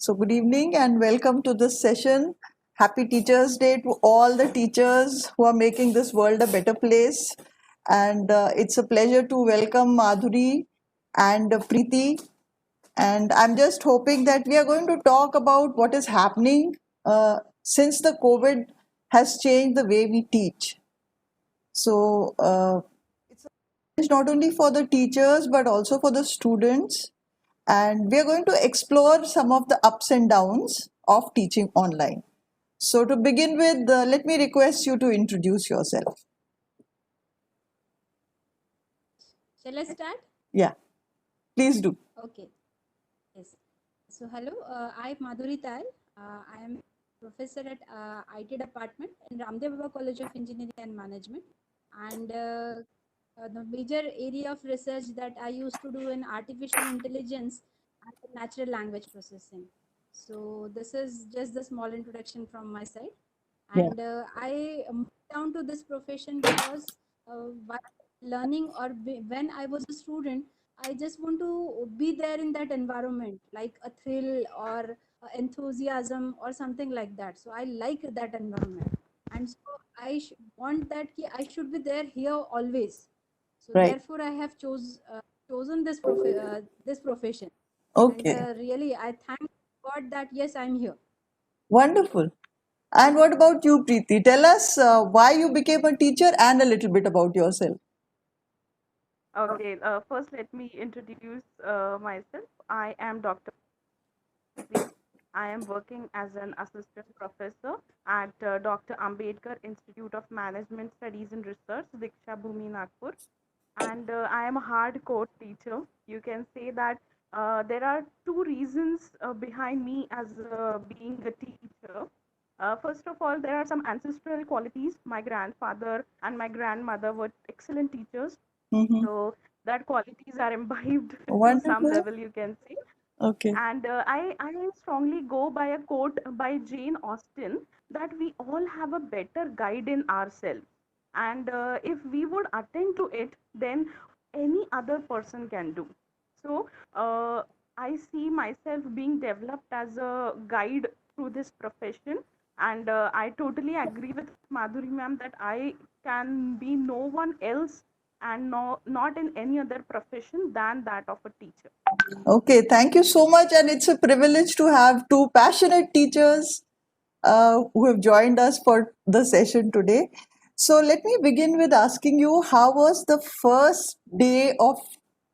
So, good evening and welcome to this session. Happy Teachers' Day to all the teachers who are making this world a better place. And it's a pleasure to welcome Madhuri and Preeti. And I'm just hoping that we are going to talk about what is happening since the COVID has changed the way we teach. So, it's a challenge not only for the teachers but also for the students, and we are going to explore some of the ups and downs of teaching online. So, to begin with, let me request you to introduce yourself. Shall I start? Yeah, please do. Okay. Yes. So hello, I'm Madhuri Tal. I am professor at IT department in Ramdev Baba College of Engineering and Management. And the major area of research that I used to do in artificial intelligence and natural language processing. So this is just the small introduction from my side. Yeah. And I moved down to this profession because while learning when I was a student, I just want to be there in that environment, like a thrill or enthusiasm or something like that. So I like that environment, and so want that I should be there here always. So Right. therefore, I have chosen this profession, and Okay. really I thank God that yes, I'm here. Wonderful. And what about you, Preeti? Tell us why you became a teacher and a little bit about yourself. Okay, first let me introduce myself. I am Dr. Preet. I am working as an assistant professor at Dr. Ambedkar Institute of Management Studies and Research, Diksha Bhumi, Nagpur. And I am a hardcore teacher. You can say that there are two reasons behind me as being a teacher. First of all, there are some ancestral qualities. My grandfather and my grandmother were excellent teachers, Mm-hmm. so that qualities are imbibed to some Wonderful. level, you can say. Okay. And I strongly go by a quote by Jane Austen that we all have a better guide in ourselves. And if we would attend to it, then any other person can do. So I see myself being developed as a guide through this profession. And I totally agree with Madhuri ma'am that I can be no one else and not in any other profession than that of a teacher. Okay, thank you so much. And it's a privilege to have two passionate teachers who have joined us for the session today. So let me begin with asking you, how was the first day of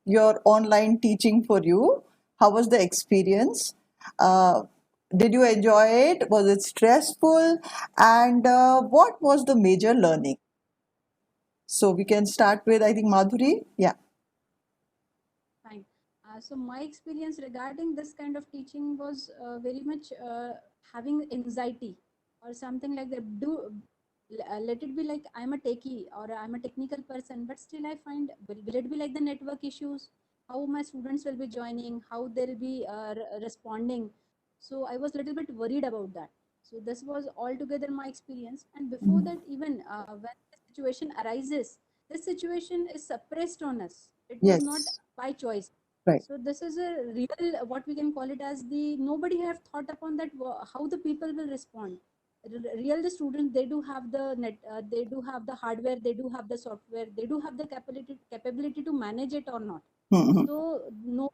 your online teaching for you? How was the experience? Uh, did you enjoy it? Was it stressful? And what was the major learning? So we can start with, I think, Madhuri. Yeah. Fine. So my experience regarding this kind of teaching was very much having anxiety or something like that. Let it be like I'm a techie or I'm a technical person, but still I find will it be like the network issues, how my students will be joining, how they'll be responding. So I was a little bit worried about that. So this was altogether my experience. And before that, even when the situation arises, this situation is suppressed on us. It was not Yes. by choice. Right. So this is a real what we can call it as the nobody have thought upon that how the people will respond. Real the students, they do have the they do have the hardware, they do have the software, they do have the capability to manage it or not. Mhm. So no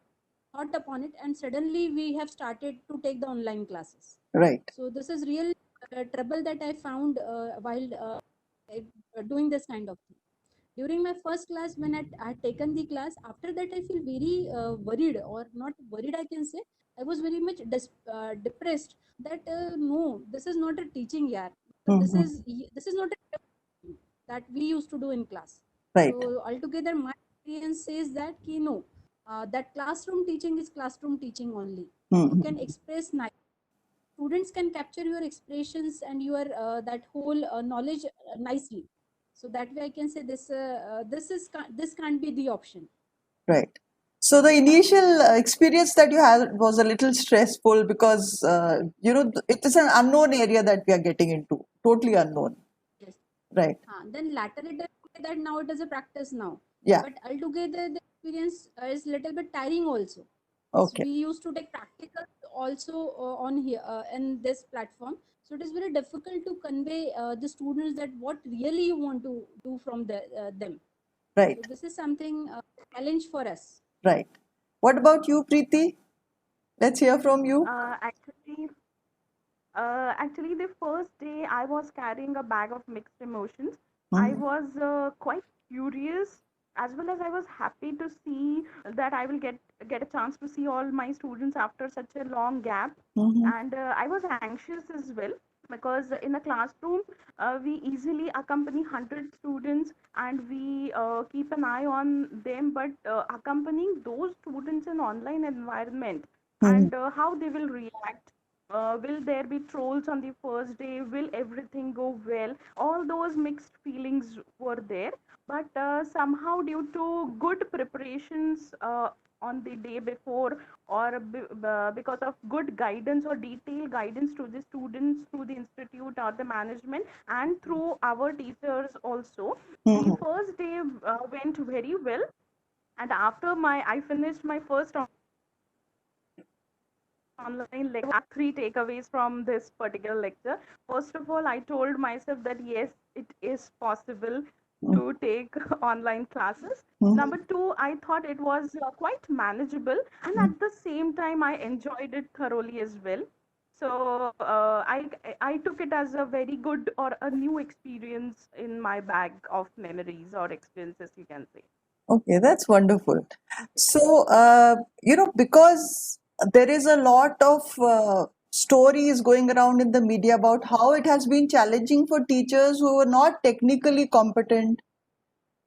thought upon it, and suddenly we have started to take the online classes. Right. So this is real trouble that I found while doing this kind of thing. During my first class, when I had taken the class, after that I feel very worried, or not worried, I can say I was very much depressed that no, this is not a teaching, yeah. This Mhm. is this is not a that we used to do in class. Right. So altogether, my experience says that no, that classroom teaching is classroom teaching only. You can Mhm. express students can capture your expressions and your that whole knowledge nicely. So that way I can say this can't be the option. Right. So the initial experience that you had was a little stressful because it is an unknown area that we are getting into, totally unknown. Yes. Right. Then later it is okay that now it is a practice now, Yeah. but altogether the experience is little bit tiring also. So Okay. we used to take practicals also on here in this platform. So it is very difficult to convey the students that what really you want to do from them. Right, So this is something challenge for us. right. What about you, Preeti? Let's hear from you. Actually, the first day I was carrying a bag of mixed emotions. I Mhm, was quite curious, as well as I was happy to see that I will get a chance to see all my students after such a long gap. mhm, And I was anxious as well, because in a classroom we easily accompany 100 students, and we keep an eye on them. But accompanying those students in online environment, mhm, and how they will react, will there be trolls on the first day? Will everything go well? All those mixed feelings were there. But somehow, due to good preparations on the day before, or because of good guidance or detailed guidance to the students through the institute or the management, and through our teachers also, the mhm. first day went very well. And after I finished my first online lecture, I have three takeaways from this particular lecture. First of all, I told myself that yes, it is possible to take online classes. Mhm, Number two, I thought it was quite manageable, and mhm. at the same time, I enjoyed it thoroughly as well. So I took it as a very good or a new experience in my bag of memories or experiences, you can say. Okay, that's wonderful. Yes. So, because there is a lot of stories going around in the media about how it has been challenging for teachers who are not technically competent.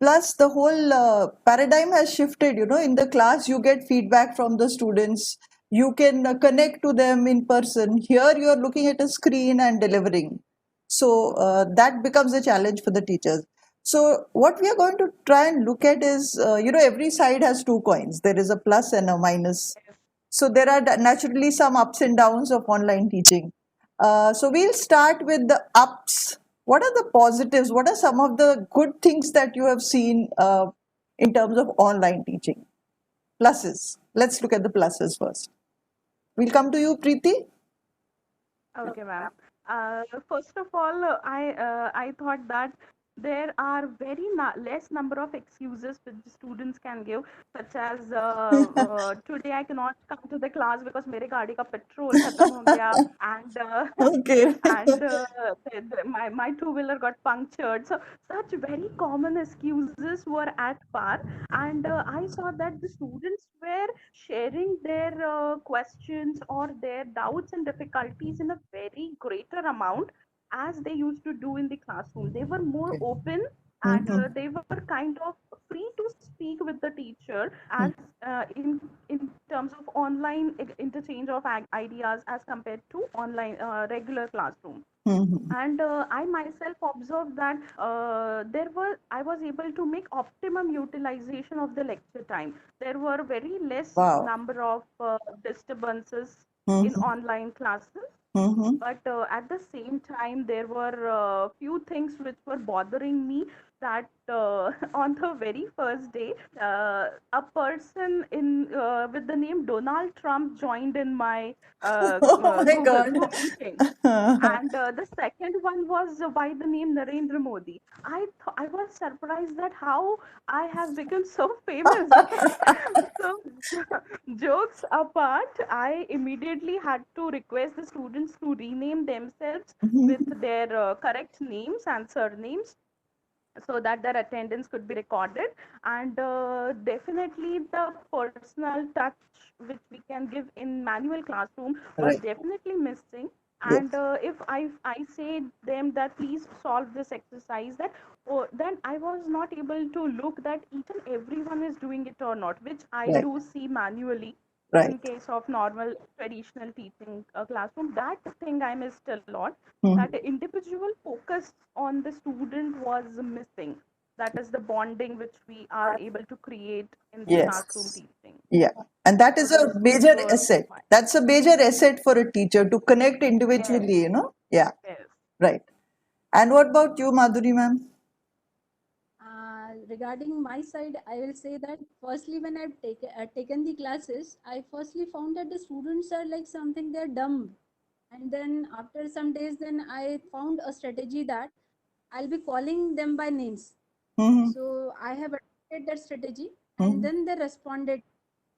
Plus, the whole paradigm has shifted. In the class, you get feedback from the students. You can connect to them in person. Here, you are looking at a screen and delivering. So, that becomes a challenge for the teachers. So, what we are going to try and look at is, every side has two coins. There is a plus and a minus. So, there are naturally some ups and downs of online teaching. So, we'll start with the ups. What are the positives? What are some of the good things that you have seen in terms of online teaching? Pluses. Let's look at the pluses first. We'll come to you, Preeti. Okay, ma'am. First of all, I thought that there are very less number of excuses which the students can give, such as today I cannot come to the class because मेरे गाड़ी का petrol खत्म हो गया, and Okay. and my two-wheeler got punctured. So such very common excuses were at par, and I saw that the students were sharing their questions or their doubts and difficulties in a very greater amount as they used to do in the classroom. They were more Okay. open, and Mhm. they were kind of free to speak with the teacher, as in terms of online interchange of ideas as compared to online regular classroom. Mhm. And I myself observed that I was able to make optimum utilization of the lecture time. There were very less Wow. number of disturbances in Mhm. online classes, Mhm. but at the same time there were few things which were bothering me, that on the very first day a person in with the name Donald Trump joined in my Oh my Google God. Zoom meeting. And the second one was by the name Narendra Modi. I was surprised that how I have become so famous. So jokes apart, I immediately had to request the students to rename themselves with their correct names and surnames, so that their attendance could be recorded. And definitely the personal touch which we can give in manual classroom was Right. definitely missing. Yes. And if I say them that please solve this exercise, that then I was not able to look that each and everyone is doing it or not, which I Right. do see manually Right. in case of normal traditional teaching classroom. That thing I missed a lot. That Mhm. individual focus on the student was missing. That is the bonding which we are able to create in the classroom Yes. teaching. Yeah. And that So is a these major were asset. my, That's a major asset for a teacher to connect yes, individually. Yeah. yes. Right. And what about you, Madhuri ma'am? regarding my side, I will say that firstly, when I've taken the classes, I firstly found that the students are like something, they're dumb. And then after some days, then I found a strategy that I'll be calling them by names. Mhm, So I have adopted that strategy, and mhm. then they responded.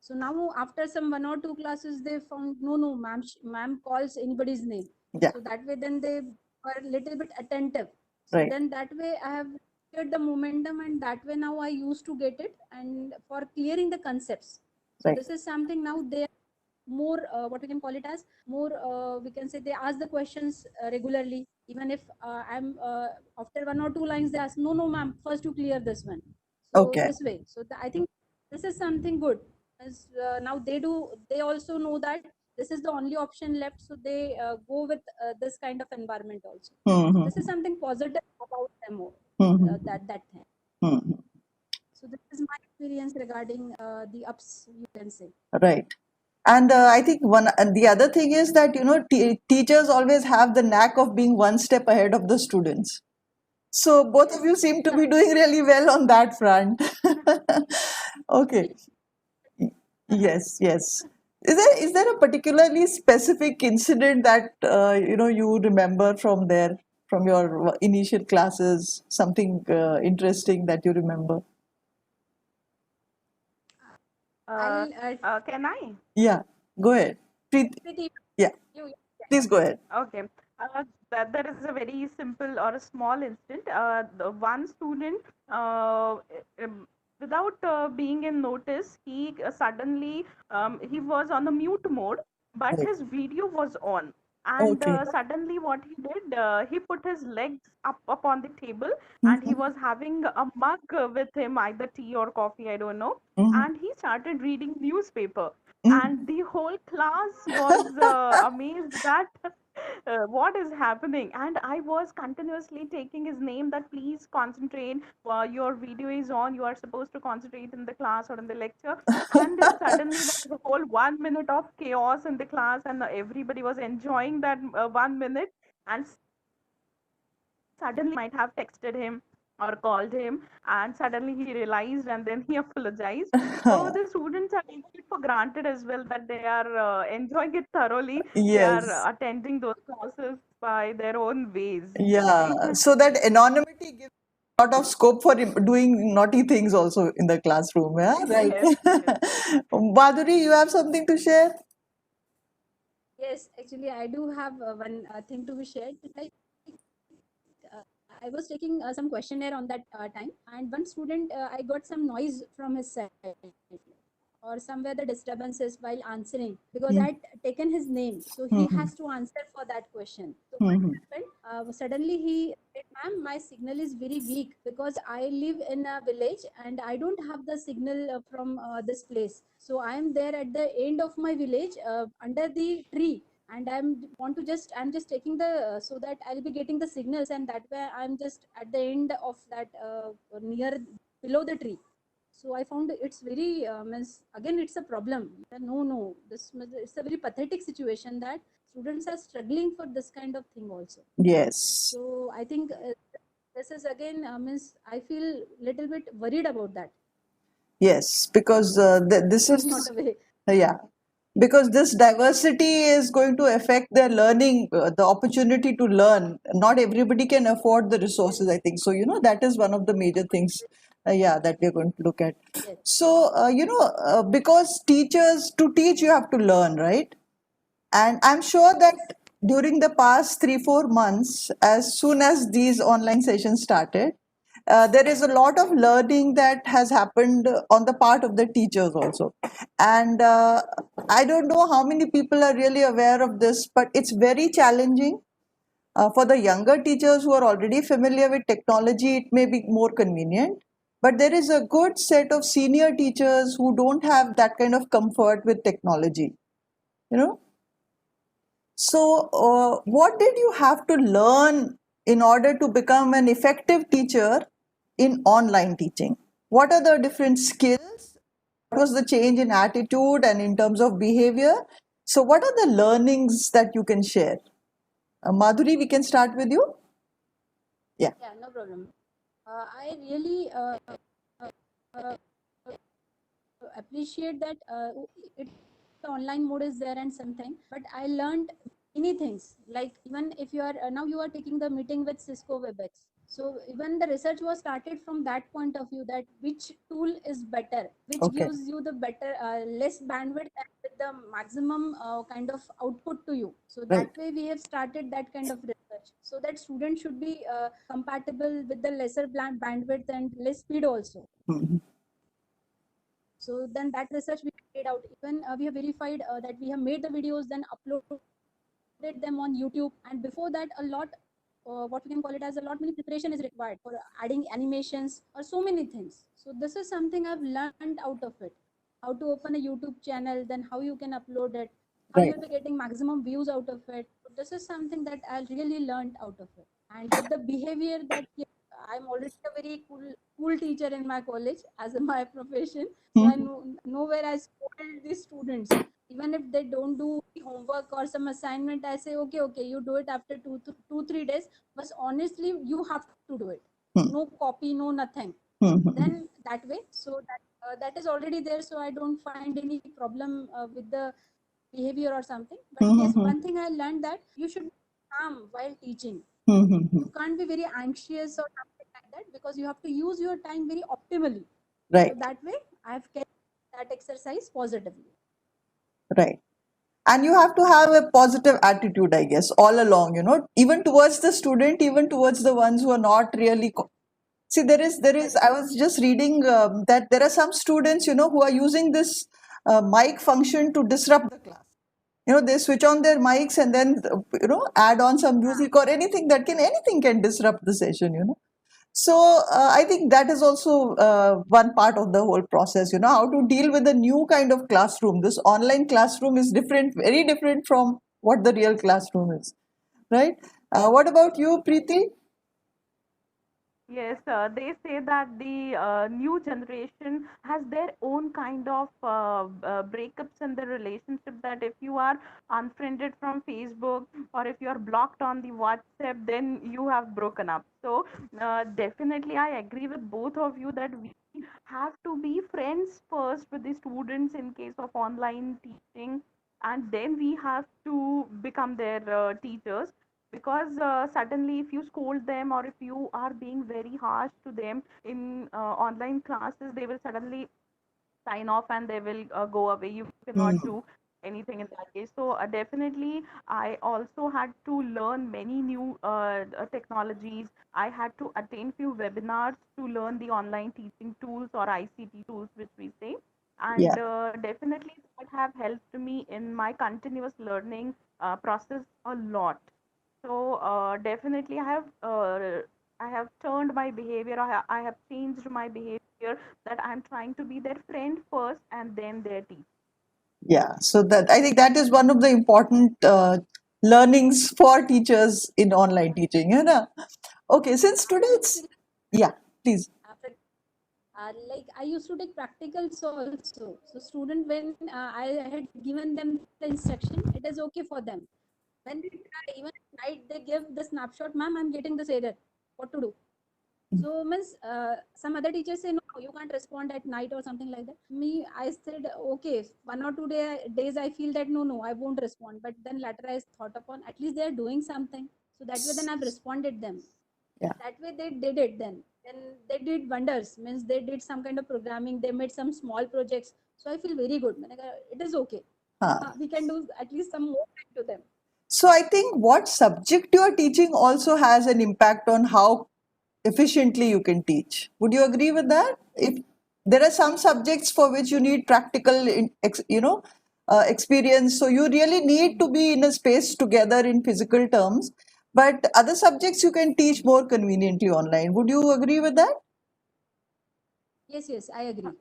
So now after some 1 or 2 classes, they found no, no, ma'am, ma'am calls anybody's name. Yeah, So that way, then they were a little bit attentive. So right, then that way, I have get the momentum, and that way now I used to get it, and for clearing the concepts. So right. this is something now they are more, what we can call it as more, we can say they ask the questions regularly. Even if I'm after 1 or 2 lines, they ask, no, no, ma'am, first you clear this one. So Okay. this way, so I think this is something good. As now they also know that this is the only option left, so they go with this kind of environment also. So this is Mhm, something positive about them, mhm, that thing. mhm. So this is my experience regarding the ups, you can say. Right. And I think and the other thing is that, teachers always have the knack of being one step ahead of the students. So both of Yes. you seem to Yeah. be doing really well on that front. Okay. Yes, yes. Is there a particularly specific incident that you remember from there, from your initial classes, something interesting that you remember? Uh, I'll can I? Yeah, go ahead. Preet, pretty yeah, you. please go ahead. Okay. That is a very simple or a small instant. The one student, um, without being in notice, he suddenly he was on the mute mode, but Right. his video was on. And Okay. suddenly, what he did, he put his legs up on the table, and he Mhm, was having a mug with him, either tea or coffee, I don't know. mhm, And he started reading newspaper, and mhm. the whole class was amazed that what is happening. And I was continuously taking his name that please concentrate, your video is on, you are supposed to concentrate in the class or in the lecture. And suddenly the whole 1 minute of chaos in the class, and everybody was enjoying that 1 minute. And suddenly might have texted him or called him, and suddenly he realized, and then he apologized. So the students are taking it for granted as well, that they are enjoying it thoroughly. They are Yes. attending those classes by their own ways, Yeah. right? So that anonymity gives a lot of scope for doing naughty things also in the classroom. Yeah, right. Yes, yes. Madhuri, you have something to share? Yes, actually, I do have one thing to be shared. Like, uh, I was taking some questionnaire on that time, and one student, I got some noise from his side, or somewhere the disturbances while answering, because Hmm, I had taken his name, so he hmm, has to answer for that question. So what hmm, happened? Suddenly he said, "Ma'am, my signal is very weak because I live in a village and I don't have the signal from this place. So I am there at the end of my village, under the tree, and I'm just taking the so that I'll be getting the signals, and that way I'm just at the end of that, near below the tree." So I found it's very means again it's a problem. No, no, it's a very pathetic situation that students are struggling for this kind of thing also. Yes. So I think this is again means I feel little bit worried about that. Yes, because this Not is, a way. yeah, because this diversity is going to affect their learning, the opportunity to learn. Not everybody can afford the resources, I think. So, that is one of the major things, yeah, that we're going to look at. Yes. So, because to teach, you have to learn, right? And I'm sure that Yes. during the past 3, 4 months, as soon as these online sessions started, there is a lot of learning that has happened on the part of the teachers also. And I don't know how many people are really aware of this, but it's very challenging. For the younger teachers who are already familiar with technology, it may be more convenient. But there is a good set of senior teachers who don't have that kind of comfort with technology. You know, so, what did you have to learn in order to become an effective teacher in online teaching? What are the different skills? What was the change in attitude and in terms of behavior? So, what are the learnings that you can share? Madhuri, we can start with you. Yeah. Yeah, no problem. I really uh, appreciate that it the online mode is there and something, but I learned many things. Like even if you are now you are taking the meeting with Cisco WebEx, so even the research was started from that point of view, that which tool is better, which Okay. gives you the better less bandwidth and with the maximum kind of output to you. So Right. that way we have started that kind of research, so that students should be compatible with the lesser bandwidth and less speed also. Mhm. So then that research we carried out. Even we have verified that we have made the videos, then uploaded them on YouTube. And before that, a lot, what we can call it as a lot many preparation is required for adding animations or so many things. So this is something I've learned out of it. How to open a YouTube channel, then how you can upload it, how Right. you'll be getting maximum views out of it. So this is something that I really learned out of it. And with the behavior that I'm already a very cool teacher in my college as in my profession. So I Mhm. know where I scold the students. Even if they don't do the homework or some assignment, I say, okay, you do it after 3 days. But honestly, you have to do it. Mhm. No copy, no nothing. Mhm. Then that way, so that is already there. So I don't find any problem with the behavior or something. But yes, Mhm. one thing I learned that you should be calm while teaching. Mhm. You can't be very anxious or something like that, because you have to use your time very optimally. So Right. that way I've kept that exercise positively. Right. And you have to have a positive attitude, I guess, all along, even towards the student, even towards the ones who are not really. See, there is, I was just reading that there are some students, who are using this mic function to disrupt the class. They switch on their mics and then, add on some music or anything can disrupt the session. So I think that is also one part of the whole process, how to deal with a new kind of classroom. This online classroom is different, very different from what the real classroom is, right? What about you, Preeti? Yes, they say that the new generation has their own kind of breakups in the relationship. That if you are unfriended from Facebook or if you are blocked on the WhatsApp, then you have broken up. So definitely, I agree with both of you that we have to be friends first with the students in case of online teaching, and then we have to become their teachers, because suddenly if you scold them or if you are being very harsh to them in online classes, they will suddenly sign off and they will go away. You cannot Hmm. do anything in that case. So definitely I also had to learn many new technologies. I had to attend few webinars to learn the online teaching tools or ICT tools which we say, Yeah. and definitely that have helped me in my continuous learning process a lot. So definitely, I have turned my behavior. I have changed my behavior, that I'm trying to be their friend first and then their teacher. Yeah, so that I think that is one of the important learnings for teachers in online teaching. Okay, since today After it's, experience, yeah, please. after like I used to take practicals also. So student, when I had given them the instruction, it is okay for them. When they try, even at night, they give the snapshot, ma'am, I'm getting this error. What to do? So means some other teachers say no, you can't respond at night or something like that. Me, I said okay. 1 or 2 days I feel that no, I won't respond. But then later I thought upon, at least they are doing something. So that way then I've responded them. Yeah. That way they did it then. Then they did wonders. Means they did some kind of programming. They made some small projects. So I feel very good. It is okay. Huh. We can do at least some more to them. So I think what subject you are teaching also has an impact on how efficiently you can teach. Would you agree with that? If there are some subjects for which you need practical, experience, so you really need to be in a space together in physical terms. But other subjects you can teach more conveniently online. Would you agree with that? Yes, I agree.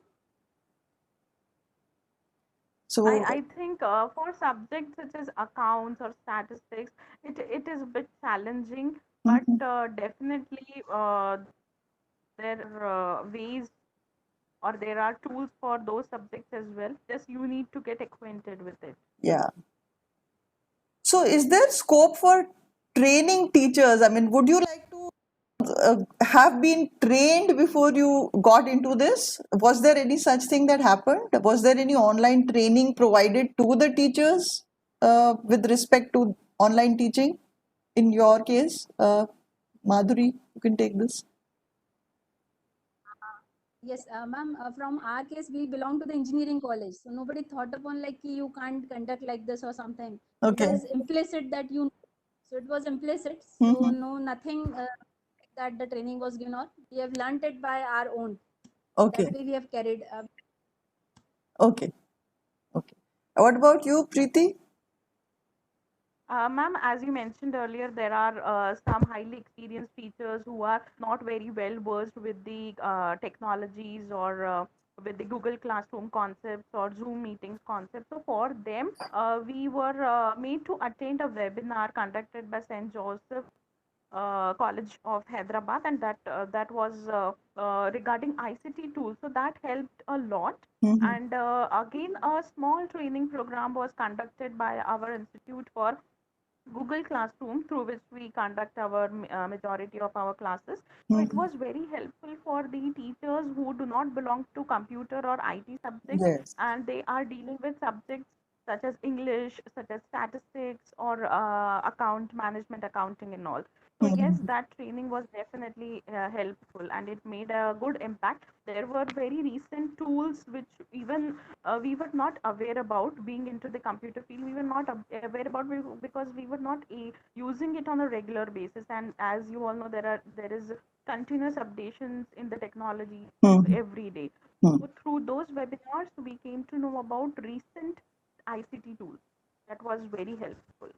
So, I think for subjects such as accounts or statistics, it is a bit challenging, but mhm, definitely there are ways or there are tools for those subjects as well. Just you need to get acquainted with it. yeah. So, is there scope for training teachers? I mean, would you like to have been trained before you got into this? Was there any such thing that happened? Was there any online training provided to the teachers with respect to online teaching? In your case, Madhuri, you can take this. Yes, ma'am, from our case, we belong to the engineering college. So nobody thought upon like ki you can't conduct like this or something. It Okay. is implicit that you, so it was implicit. So Mm-hmm. no, nothing that the training was given on. We have learnt it by our own. Okay. That way we have carried. Okay. Okay. What about you, Preeti? Ma'am, as you mentioned earlier, there are some highly experienced teachers who are not very well versed with the technologies or with the Google Classroom concepts or Zoom meetings concepts. So for them, we were made to attend a webinar conducted by St. Joseph College of Hyderabad, and that was regarding ICT tools. So that helped a lot. Mm-hmm. And again, a small training program was conducted by our institute for Google Classroom, through which we conduct our majority of our classes. So it Mm-hmm. was very helpful for the teachers who do not belong to computer or IT subjects, Yes. and they are dealing with subjects such as English, such as statistics, or account management, accounting, and all. So yes, Mm-hmm. that training was definitely helpful, and it made a good impact. There were very recent tools which even we were not aware about. Being into the computer field, we were not aware about, because we were not using it on a regular basis. And as you all know, there is continuous updations in the technology Mm-hmm. every day. Mm-hmm. So through those webinars, we came to know about recent ICT tools. That was very helpful.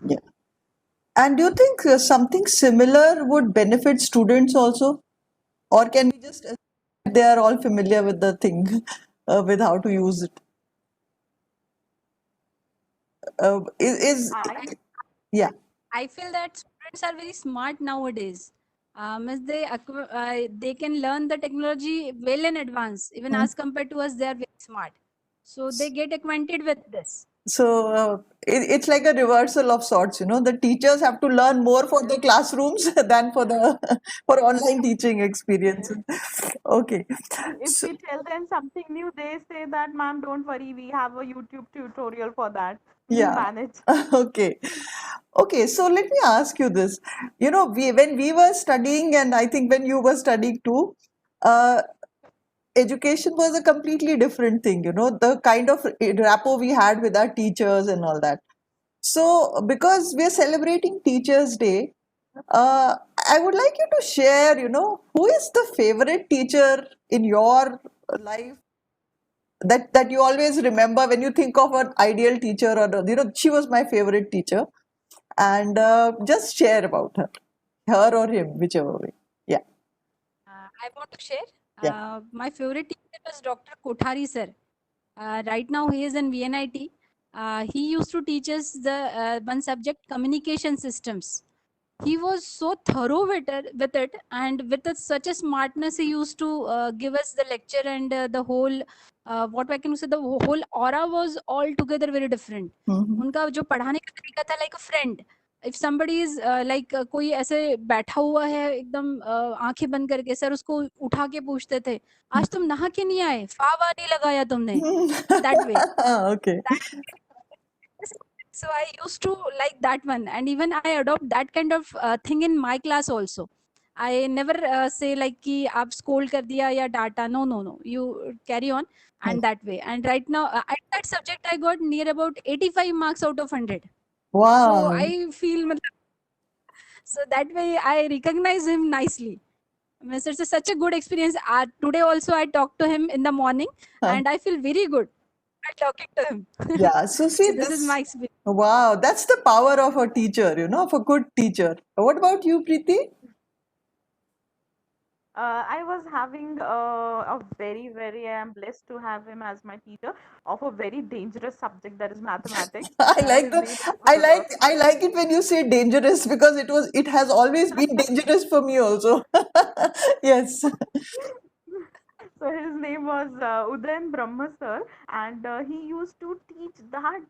Yeah. And do you think something similar would benefit students also? Or can we just assume they are all familiar with the thing, with how to use it? Is I yeah. I feel that students are very smart nowadays. As they can learn the technology well in advance, even Mm. as compared to us, they are very smart. So they get acquainted with this. So it's like a reversal of sorts, you know. The teachers have to learn more for the classrooms than for the for online teaching experiences. Okay. if So we tell them something new, they say that, "Ma'am, don't worry, we have a YouTube tutorial for that. We'll yeah. manage." Okay. Okay, so let me ask you this. You know, when we were studying, and I think when you were studying too, uh, education was a completely different thing, you know, the kind of rapport we had with our teachers and all that. So, because we're celebrating Teachers' Day, uh, I would like you to share, you know, who is the favorite teacher in your life that you always remember when you think of an ideal teacher, or, you know, she was my favorite teacher, and just share about her or him, whichever way. Yeah, I want to share. yeah. My favorite teacher was Dr. Kothari sir. Right now he is in VNIT. He used to teach us the one subject, communication systems. He was so thorough with it, and with such a smartness, he used to give us the lecture, and the whole what I can say, the whole aura was altogether very different. Mhm. उनका जो पढ़ाने का तरीका था, like a friend. If somebody is like कोई ऐसे बैठा हुआ है एकदम आंखें बंद करके, सर उसको उठा के पूछते थे, आज तुम नहा के नहीं आए, फावा नहीं लगाया तुमने, that way. Okay. So I used to like that one, and even I adopt that kind of thing in my class also. I never say like कि आप scold कर दिया या डांटा. No, no, no. You carry on, and that way. And right now, at that subject, I got near about 85 marks out of 100. So Wow. I feel, so that way I recognize him nicely. Mr. It's such a good experience. Today also I talked to him in the morning, Huh. and I feel very good at talking to him. Yeah, so see So this is my experience. wow, that's the power of a teacher, you know, of a good teacher. What about you, Preeti? I was having a very, very, I am blessed to have him as my teacher of a very dangerous subject, that is mathematics. I like His the name is I like it when you say dangerous, because it has always been dangerous for me also. Yes. So his name was Udayan Brahma sir, and he used to teach that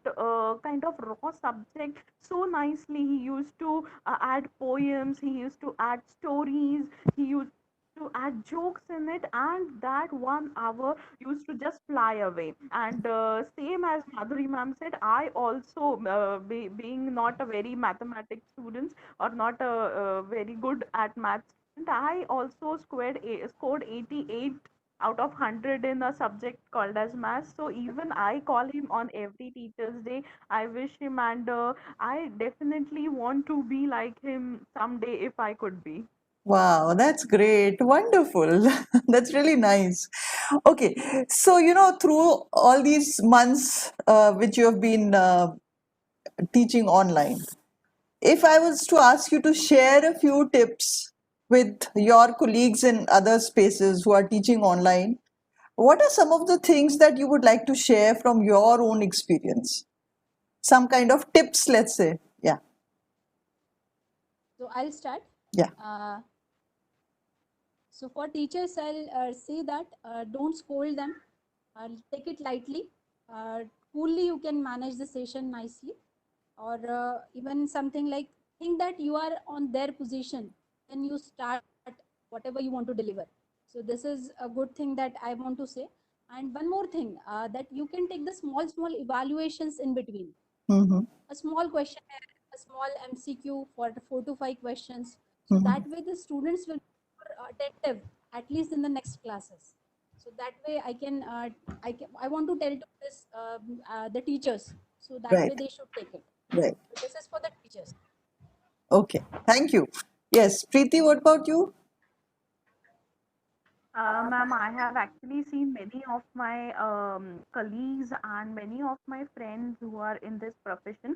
kind of raw subject so nicely. He used to add poems, he used to add stories, he used to add jokes in it, and that 1 hour used to just fly away. And same as Madhuri ma'am said, I also, being not a very mathematics student or not a, very good at maths, and I also scored 88 out of 100 in a subject called as maths. So even I call him on every teacher's day. I wish him, and I definitely want to be like him someday if I could be. Wow, that's great. Wonderful. That's really nice. Okay, so through all these months which you have been teaching online, if I was to ask you to share a few tips with your colleagues in other spaces who are teaching online, what are some of the things that you would like to share from your own experience? Some kind of tips, let's say. Yeah, So I'll start. yeah. Uh, so for teachers, I'll say that don't scold them. Take it lightly. Coolly, you can manage the session nicely, or even something like think that you are on their position when you start whatever you want to deliver. So this is a good thing that I want to say. And one more thing, that you can take the small evaluations in between, Mm-hmm. a small questionnaire, a small MCQ for 4 to 5 questions. So Mm-hmm. that way the students will be more attentive, at least in the next classes. So that way I want to tell to this the teachers. So that Right, way they should take it. right. So this is for the teachers. Okay, thank you. Yes, Preeti, what about you? Ma'am, I have actually seen many of my colleagues and many of my friends who are in this profession.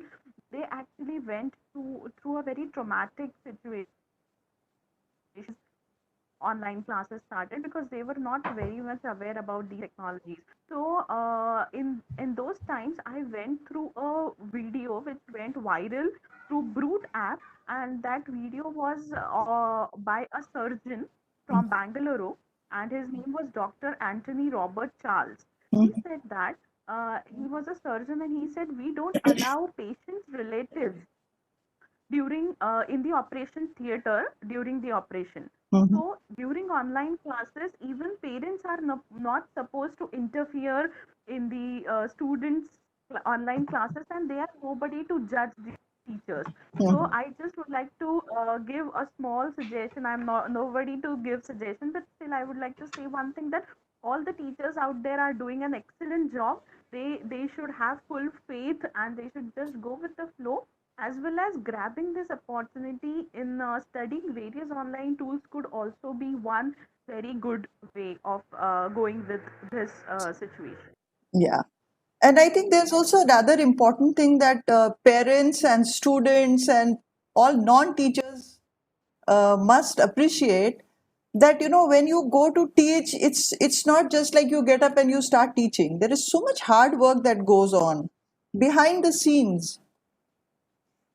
They actually went through a very traumatic situation. Online classes started because they were not very much aware about these technologies. So in those times, I went through a video which went viral through Brute app, and that video was by a surgeon from Bangalore, and his name was Dr. Anthony Robert Charles. He Mhm. said that he was a surgeon, and he said we don't allow patients' relatives during in the operation theater during the operation. Mhm. So during online classes, even parents are not supposed to interfere in the students online classes, and they are nobody to judge the teachers. So Mhm. I just would like to give a small suggestion. I'm not nobody to give suggestion, but still I would like to say one thing, that all the teachers out there are doing an excellent job. They should have full faith, and they should just go with the flow, as well as grabbing this opportunity in studying various online tools could also be one very good way of going with this situation. Yeah. And I think there's also another important thing that parents and students and all non-teachers must appreciate, that when you go to teach, it's not just like you get up and you start teaching. There is so much hard work that goes on behind the scenes,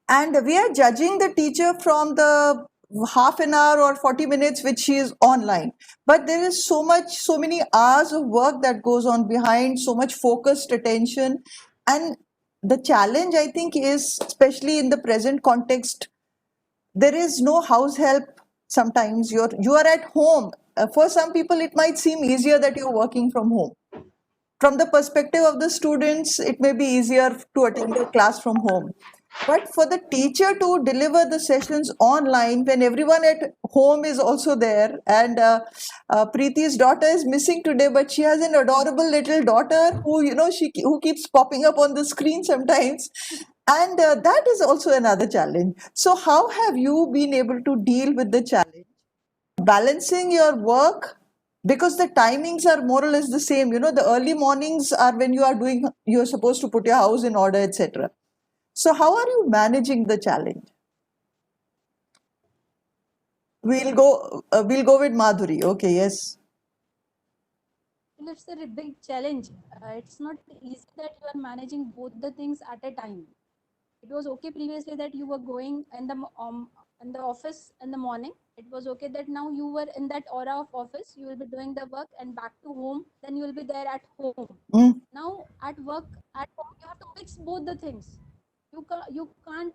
and we are judging the teacher from the half an hour or 40 minutes which she is online, but there is so many hours of work that goes on behind, so much focused attention. And the challenge, I think, is especially in the present context, there is no house help. Sometimes you are at home. For some people it might seem easier that you're working from home. From the perspective of the students, it may be easier to attend a class from home. But for the teacher to deliver the sessions online when everyone at home is also there, and Preeti's daughter is missing today, but she has an adorable little daughter who, who keeps popping up on the screen sometimes. And that is also another challenge. So, how have you been able to deal with the challenge? Balancing your work, because the timings are more or less the same. The early mornings are when you're supposed to put your house in order, etc. So how are you managing the challenge? We'll go with Madhuri. Okay, yes. Well, it's a big challenge. It's not easy that you are managing both the things at a time. It was okay previously that you were going in the in the office in the morning, it was okay that now you were in that aura of office, you will be doing the work, and back to home, then you will be there at home. Mm. Now at work, at home, you have to mix both the things. You can't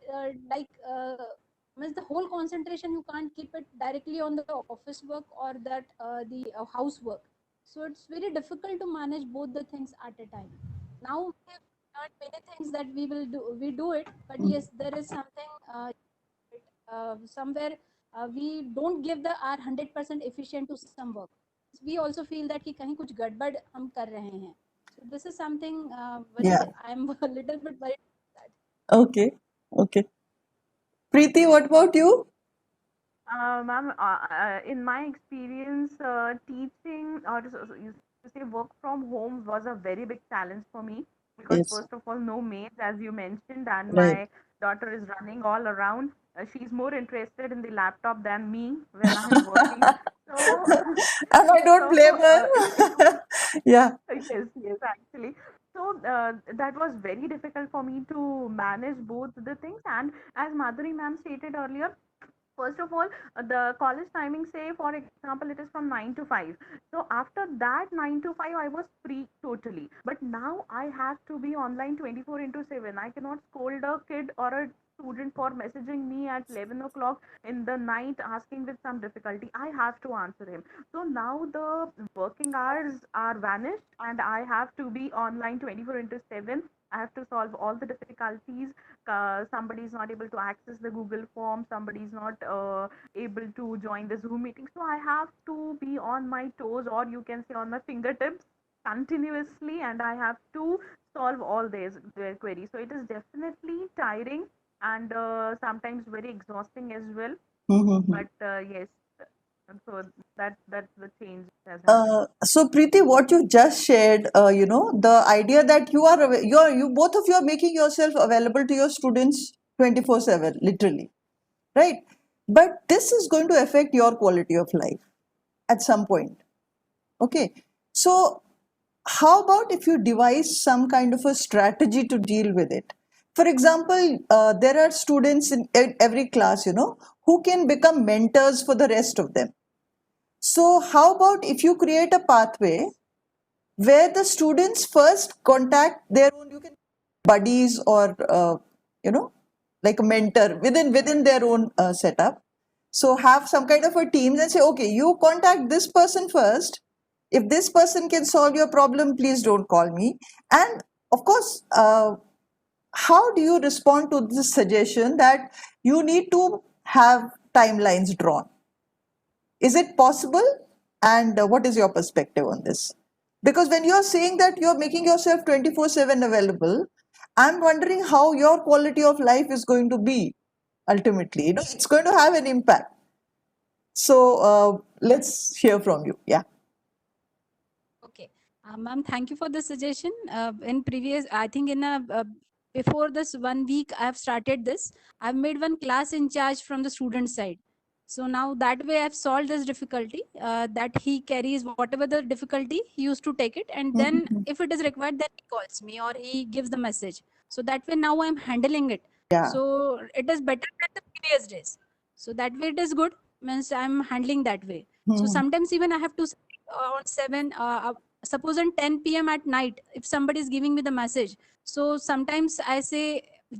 means the whole concentration, you can't keep it directly on the office work or that the housework. So it's very difficult to manage both the things at a time. Now we have learned many things that we do it, but Mm. yes, there is something somewhere we don't give the our 100% efficient to some work. We also feel that कि कहीं कुछ गड़बड़ हम कर रहे हैं. So this is something Yeah. I'm a little bit worried about that. Okay. Okay. Preeti, what about you? Ma'am, in my experience, teaching or to say work from home was a very big challenge for me because Yes. first of all, no maids, as you mentioned, and Right. my daughter is running all around. She's more interested in the laptop than me when I'm working. So, And I don't blame so it her. Yeah. yes, yes, actually. So that was very difficult for me to manage both the things. And as Madhuri ma'am stated earlier, first of all, the college timing, say for example, it is from 9 to 5. So after that 9 to 5, I was free totally. But now I have to be online 24 into 7. I cannot scold a kid or a student for messaging me at 11 o'clock in the night asking with some difficulty. I have to answer him. So now the working hours are vanished and I have to be online 24 into 7. I have to solve all the difficulties. Somebody is not able to access the Google form, somebody is not able to join the Zoom meeting. So I have to be on my toes, or you can say on my fingertips continuously, and I have to solve all their queries. So it is definitely tiring and sometimes very exhausting as well. Mm-hmm. But yes, so that's the change that has happened. So Preeti, what you just shared, the idea that you both of you are making yourself available to your students 24/7, literally, right? But this is going to affect your quality of life at some point. Okay. So how about if you devise some kind of a strategy to deal with it? For example, there are students in every class, who can become mentors for the rest of them. So, how about if you create a pathway where the students first contact their own, you can buddies or like a mentor within their own setup. So have some kind of a team and say, okay, you contact this person first. If this person can solve your problem, please don't call me. And of course, how do you respond to this suggestion that you need to have timelines drawn? Is it possible? And what is your perspective on this? Because when you're saying that you're making yourself 24/7 available, I'm wondering how your quality of life is going to be ultimately. It's going to have an impact. So let's hear from you. Yeah. Okay. Ma'am, thank you for the suggestion. In previous, I think in a before this 1 week, I have started this. I've made one class in charge from the student side. So now that way I've solved this difficulty that he carries whatever the difficulty, he used to take it. And then Mhm. if it is required, then he calls me or he gives the message. So that way now I'm handling it. Yeah. So it is better than the previous days. So that way it is good. Means I'm handling that way. So Mhm. sometimes even I have to on 7 suppose on 10 p.m. at night, if somebody is giving me the message, so sometimes I say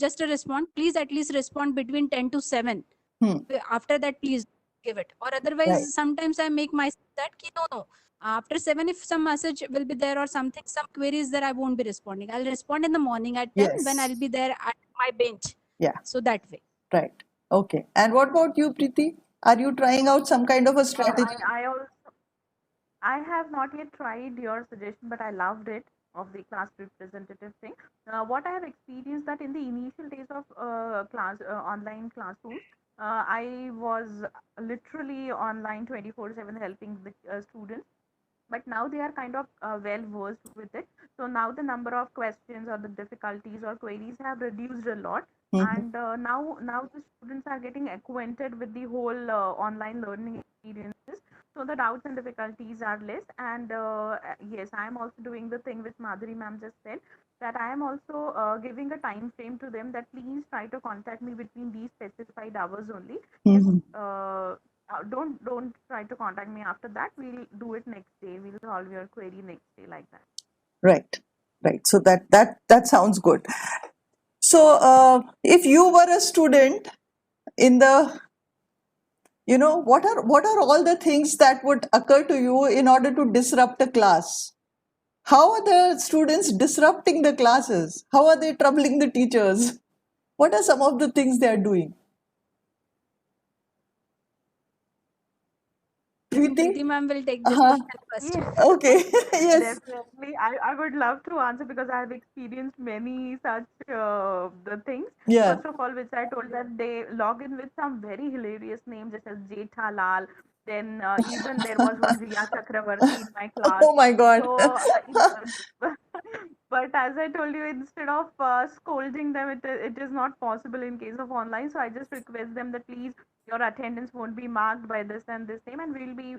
just a response, please at least respond between 10 to 7. Hmm. After that, please give it. Or Right. otherwise, sometimes I make myself that ki, no. After 7, if some message will be there or something, some queries there, I won't be responding. I'll respond in the morning at 10 when I'll Yes. be there at my bench. Yeah. So that way. Right. Okay. And what about you, Preeti? Are you trying out some kind of a strategy? I also I have not yet tried your suggestion, but I loved it of the class representative thing. What I have experienced that in the initial days of online classrooms, I was literally online 24/7 helping the students, but now they are kind of well versed with it. So now the number of questions or the difficulties or queries have reduced a lot, Mhm. and now the students are getting acquainted with the whole online learning experiences. so the doubts and difficulties are less. And yes, I am also doing the thing which Madhuri ma'am just said, that I am also giving a time frame to them that please try to contact me between these specified hours only. If Mhm. don't try to contact me after that. We'll do it next day. We'll solve your query next day, like that. Right, right. So that sounds good. So if you were a student in the, what are all the things that would occur to you in order to disrupt a class? How are the students disrupting the classes? How are they troubling the teachers? What are some of the things they are doing? Preeti? Preeti ma'am will take this Uh-huh. question first. Yes, Okay. Yes. definitely. I would love to answer because I have experienced many such the things. Yeah. First of all, which I told that they log in with some very hilarious names such as Jethalal. Then even there was one Riya Chakravarti in my class. Oh my God. So, but as I told you, instead of scolding them, it is not possible in case of online. So I just request them that please your attendance won't be marked by this and this name, and we'll be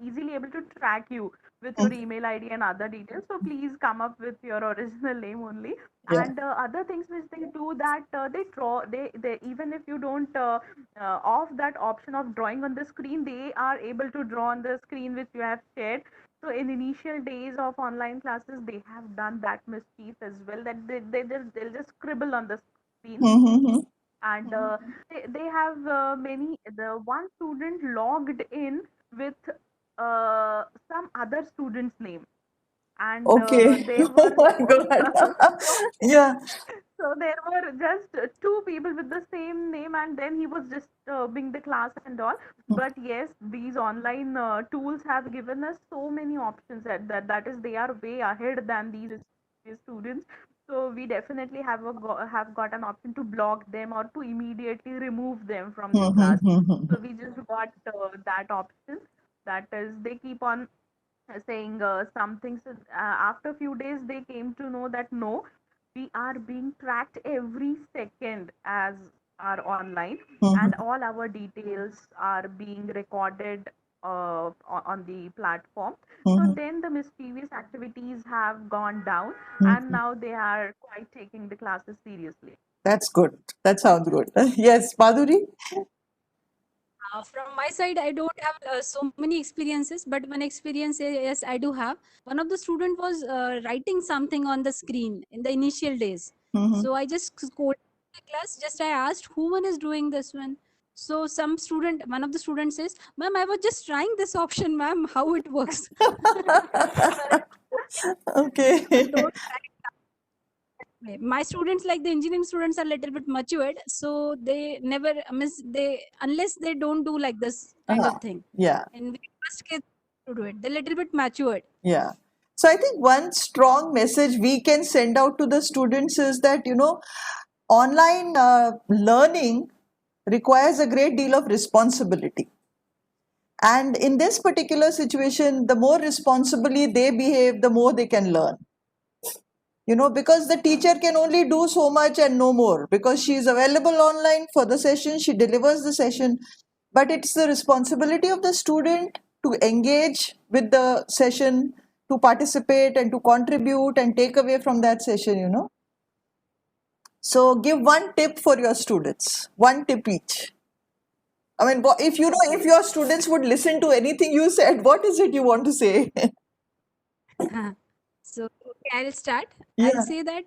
easily able to track you with your email ID and other details. So please come up with your original name only. Yeah. And other things which they do, that they draw, they even if you don't off that option of drawing on the screen, they are able to draw on the screen which you have shared. So in initial days of online classes, they have done that mischief as well, that they'll just scribble on the screen. Mm-hmm. And they have the one student logged in with some other student's name, and Okay. there Oh were my God. so, Yeah. so there were just two people with the same name, and then he was disturbing the class and all. But yes, these online tools have given us so many options that is they are way ahead than these students. So we definitely have got an option to block them or to immediately remove them from the class. Mm-hmm. So we just got that option. That is, they keep on saying something. So after a few days, they came to know that no, we are being tracked every second as are online, and all our details are being recorded on the platform. So then the mischievous activities have gone down, and now they are quite taking the classes seriously. That's good. That sounds good. Yes, Madhuri? From my side, I don't have so many experiences, but one experience, yes, I do have. One of the student was writing something on the screen in the initial days. Mm-hmm. So I just scolded the class. Just I asked who one is doing this one. So one of the students says, "Ma'am, I was just trying this option, ma'am, how it works." Okay. Don't try my students, like the engineering students, are little bit matured, so they never miss they unless they don't do like this kind Uh-huh. of thing, Yeah. and we must kids to do it. They're little bit matured. Yeah. So I think one strong message we can send out to the students is that, online learning requires a great deal of responsibility. And in this particular situation, the more responsibly they behave, the more they can learn. Because the teacher can only do so much and no more, because she is available online for the session, she delivers the session, but it's the responsibility of the student to engage with the session, to participate and to contribute and take away from that session. So give one tip for your students, one tip each. I mean, if your students would listen to anything you said, what is it you want to say? So okay, I'll start. Yeah. I'll say that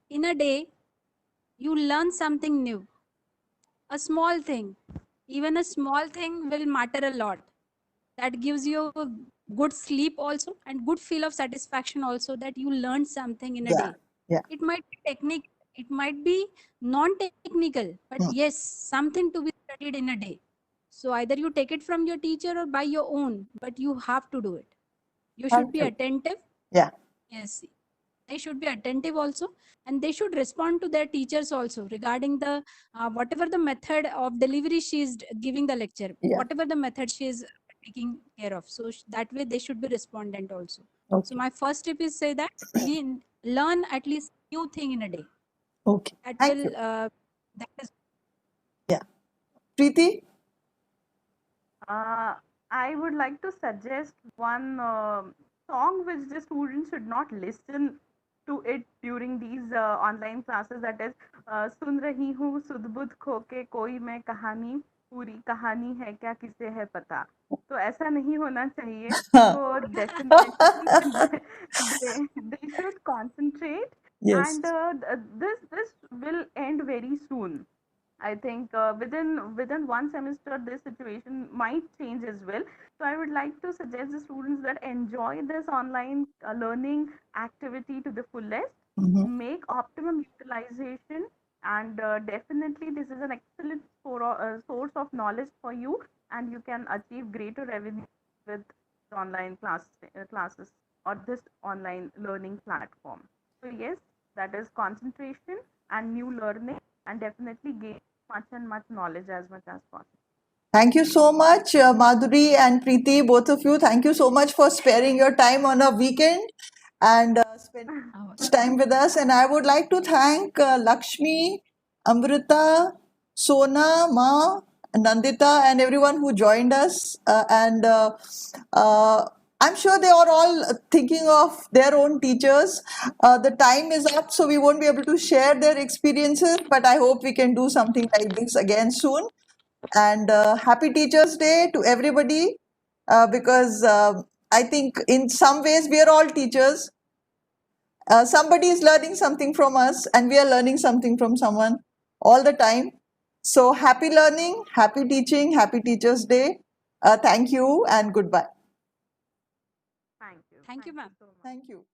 in a day you learn something new, a small thing. Even a small thing will matter a lot. That gives you a good sleep also and good feel of satisfaction also, that you learned something in a Yeah. day. Yeah. It might be technique, it might be non-technical, but Hmm. yes, something to be studied in a day. So either you take it from your teacher or by your own, but you have to do it. You should be Thank you. attentive. Yeah. Yes, they should be attentive also, and they should respond to their teachers also regarding the whatever the method of delivery she is giving the lecture, Yeah. whatever the method she is taking care of. So that way they should be respondent also. So Okay. my first tip is say that learn at least new thing in a day. Okay. That Thank will you. that is Yeah. Preeti? Uh, I would like to suggest one song which the students should not listen to it during these online classes. That is, सुन रही हूँ सुध बुध खो के कोई मैं कहानी पूरी कहानी है क्या किसे है पता. तो ऐसा नहीं होना चाहिए. So definitely they should concentrate, Yes. and this will end very soon. I think within one semester this situation might change as well. So I would like to suggest the students that enjoy this online learning activity to the fullest, Mhm. make optimum utilization, and definitely this is an excellent source of knowledge for you, and you can achieve greater revenue with classes or this online learning platform. So yes, that is concentration and new learning, and definitely gain much and much knowledge as much as possible. Thank you so much, Madhuri and Preeti, both of you. Thank you so much for sparing your time on a weekend and spending this time with us. And I would like to thank Lakshmi, Amrita, Sona, Ma, Nandita, and everyone who joined us. I'm sure they are all thinking of their own teachers. The time is up, so we won't be able to share their experiences, but I hope we can do something like this again soon. And happy Teachers Day to everybody, because I think in some ways we are all teachers. Somebody is learning something from us, and we are learning something from someone all the time. So happy learning, happy teaching, happy Teachers Day. Thank you and goodbye. Thank you. Thank you, ma'am. So much. Thank you.